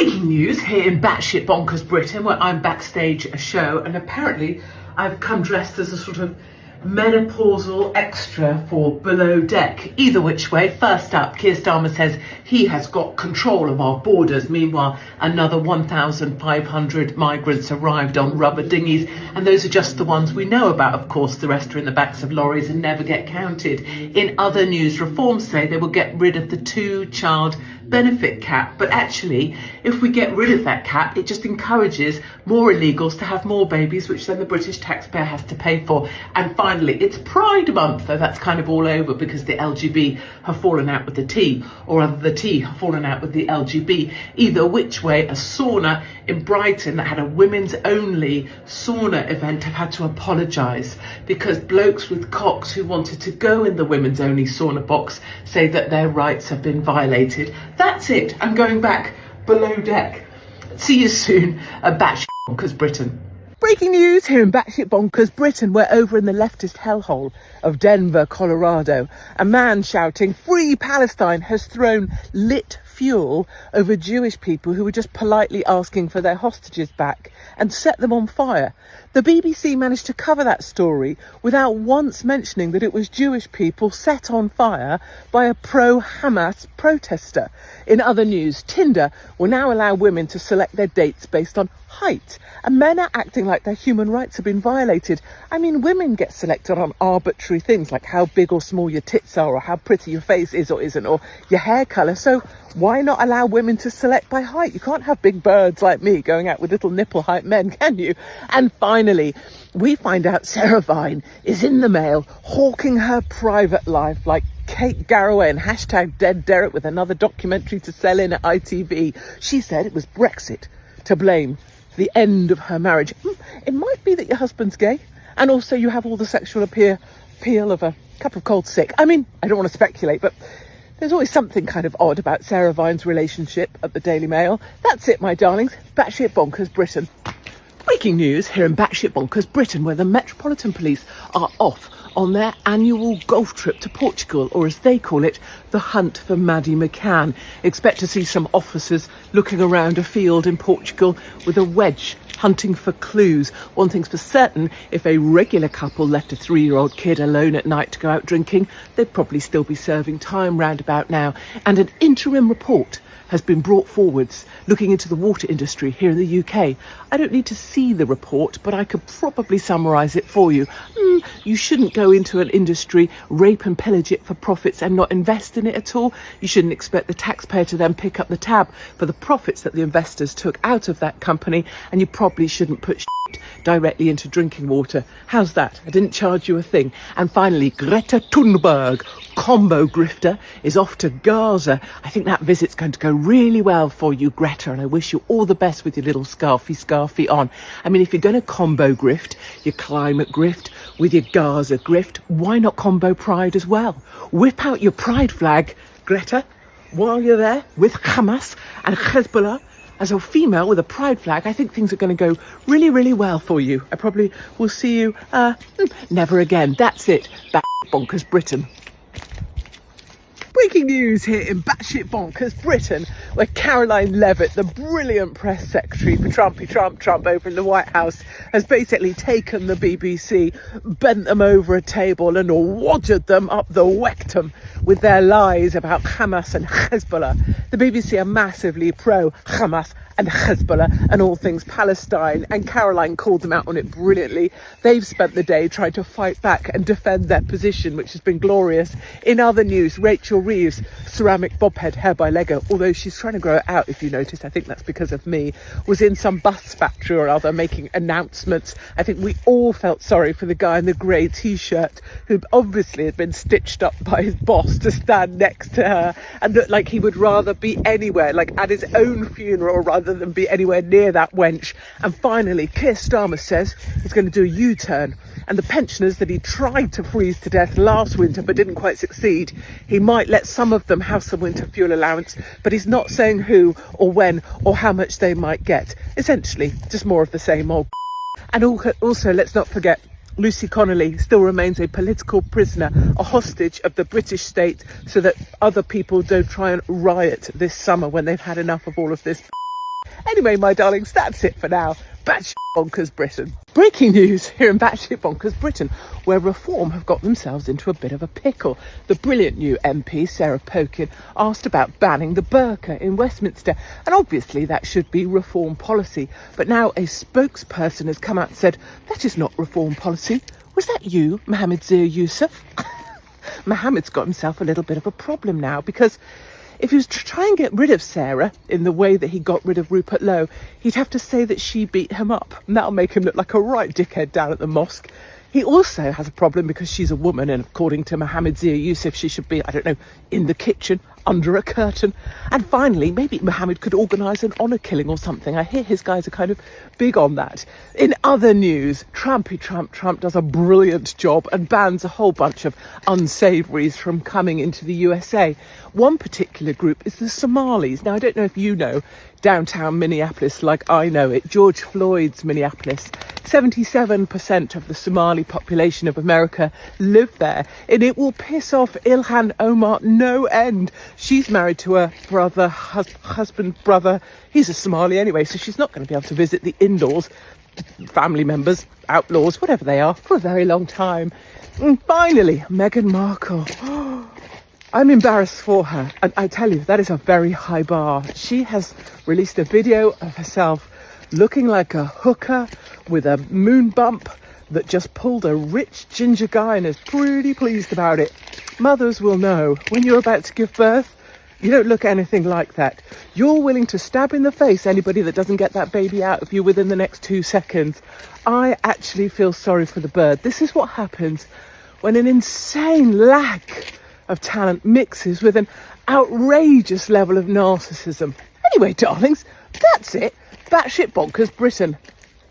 Breaking news here in batshit bonkers Britain, where I'm backstage a show, and apparently I've come dressed as a sort of menopausal extra for Below Deck. Either which way, first up, Keir Starmer says he has got control of our borders. Meanwhile, another 1,500 migrants arrived on rubber dinghies, and those are just the ones we know about. Of course, the rest are in the backs of lorries and never get counted. In other news, reforms say they will get rid of the 2-child benefit cap, but actually, if we get rid of that cap, it just encourages more illegals to have more babies, which then the British taxpayer has to pay for. And finally, it's Pride Month, though that's kind of all over because the LGB have fallen out with the T, or rather the T have fallen out with the LGB. Either which way, a sauna in Brighton that had a women's only sauna event have had to apologise because blokes with cocks who wanted to go in the women's only sauna box say that their rights have been violated. That's it. I'm going back Below Deck. See you soon at Batshit Bonkers Britain. Breaking news here in Batshit Bonkers Britain, where over in the leftist hellhole of Denver, Colorado, a man shouting "Free Palestine" has thrown lit fuel over Jewish people who were just politely asking for their hostages back and set them on fire. The BBC managed to cover that story without once mentioning that it was Jewish people set on fire by a pro-Hamas protester. In other news, Tinder will now allow women to select their dates based on height, and men are acting like their human rights have been violated. I mean, women get selected on arbitrary things like how big or small your tits are, or how pretty your face is or isn't, or your hair colour. So why not allow women to select by height? You can't have big birds like me going out with little nipple height men, can you? And finally, we find out Sarah Vine is in the Mail hawking her private life like Kate Garraway and hashtag Dead Derek with another documentary to sell in at ITV. She said it was Brexit to blame for the end of her marriage. It might be that your husband's gay, and also you have all the sexual appeal of a cup of cold sick. I mean, I don't want to speculate, but there's always something kind of odd about Sarah Vine's relationship at the Daily Mail. That's it, my darlings. Batshit Bonkers Britain. Breaking news here in Batshit Bonkers Britain, where the Metropolitan Police are off on their annual golf trip to Portugal, or as they call it, the hunt for Maddie McCann. Expect to see some officers looking around a field in Portugal with a wedge, hunting for clues. One thing's for certain, if a regular couple left a 3-year-old kid alone at night to go out drinking, they'd probably still be serving time round about now. And an interim report has been brought forwards looking into the water industry here in the UK. I don't need to see the report, but I could probably summarise it for you. You shouldn't go into an industry, rape and pillage it for profits and not invest in it at all. You shouldn't expect the taxpayer to then pick up the tab for the profits that the investors took out of that company, and you probably shouldn't put directly into drinking water. How's that? I didn't charge you a thing. And finally, Greta Thunberg, combo grifter, is off to Gaza. I think that visit's going to go really well for you, Greta, and I wish you all the best with your little scarfy on. I mean, if you're going to combo grift, your climate grift with your Gaza grift, why not combo pride as well? Whip out your pride flag, Greta, while you're there with Hamas and Hezbollah. As a female with a pride flag, I think things are going to go really, really well for you. I probably will see you never again. That's it. Back Bonkers Britain. Breaking news here in Batshit Bonkers Britain, where Caroline Levitt, the brilliant press secretary for Trump over in the White House, has basically taken the BBC, bent them over a table and wadded them up the rectum with their lies about Hamas and Hezbollah. The BBC are massively pro-Hamas and Hezbollah and all things Palestine, and Caroline called them out on it brilliantly. They've spent the day trying to fight back and defend their position, which has been glorious. In other news, Rachel Reeves, ceramic bobhead hair by Lego, although she's trying to grow it out, if you notice, I think that's because of me, was in some bus factory or other making announcements. I think we all felt sorry for the guy in the grey t-shirt who obviously had been stitched up by his boss to stand next to her and looked like he would rather be anywhere, like at his own funeral rather than be anywhere near that wench. And finally, Keir Starmer says he's going to do a U-turn, and the pensioners that he tried to freeze to death last winter but didn't quite succeed, he might let some of them have some winter fuel allowance, but he's not saying who or when or how much they might get. Essentially, just more of the same old. And also, let's not forget, Lucy Connolly still remains a political prisoner, a hostage of the British state, so that other people don't try and riot this summer when they've had enough of all of this. Anyway, my darlings, that's it for now. Batshit Bonkers Britain. Breaking news here in Batshit Bonkers Britain, where Reform have got themselves into a bit of a pickle. The brilliant new MP, Sarah Pokin, asked about banning the burqa in Westminster, and obviously that should be Reform policy. But now a spokesperson has come out and said, that is not Reform policy. Was that you, Mohammed Zia Youssef? Mohammed's got himself a little bit of a problem now, because if he was to try and get rid of Sarah in the way that he got rid of Rupert Lowe, he'd have to say that she beat him up, and that'll make him look like a right dickhead down at the mosque. He also has a problem because she's a woman, and according to Mohammed Zia Youssef, she should be, I don't know, in the kitchen, under a curtain. And finally, maybe Mohammed could organise an honour killing or something. I hear his guys are kind of big on that. In other news, Trump does a brilliant job and bans a whole bunch of unsavouries from coming into the USA. One particular group is the Somalis. Now, I don't know if you know downtown Minneapolis like I know it, George Floyd's Minneapolis. 77% of the Somali population of America live there, and it will piss off Ilhan Omar no end. She's married to her brother, husband, brother. He's a Somali anyway, so she's not going to be able to visit the in-laws, family members, outlaws, whatever they are, for a very long time. And finally, Meghan Markle. I'm embarrassed for her, and I tell you, that is a very high bar. She has released a video of herself looking like a hooker with a moon bump that just pulled a rich ginger guy and is pretty pleased about it. Mothers will know when you're about to give birth, you don't look anything like that. You're willing to stab in the face anybody that doesn't get that baby out of you within the next 2 seconds. I actually feel sorry for the bird. This is what happens when an insane lack of talent mixes with an outrageous level of narcissism. Anyway, darlings, that's it. Batshit Bonkers Britain.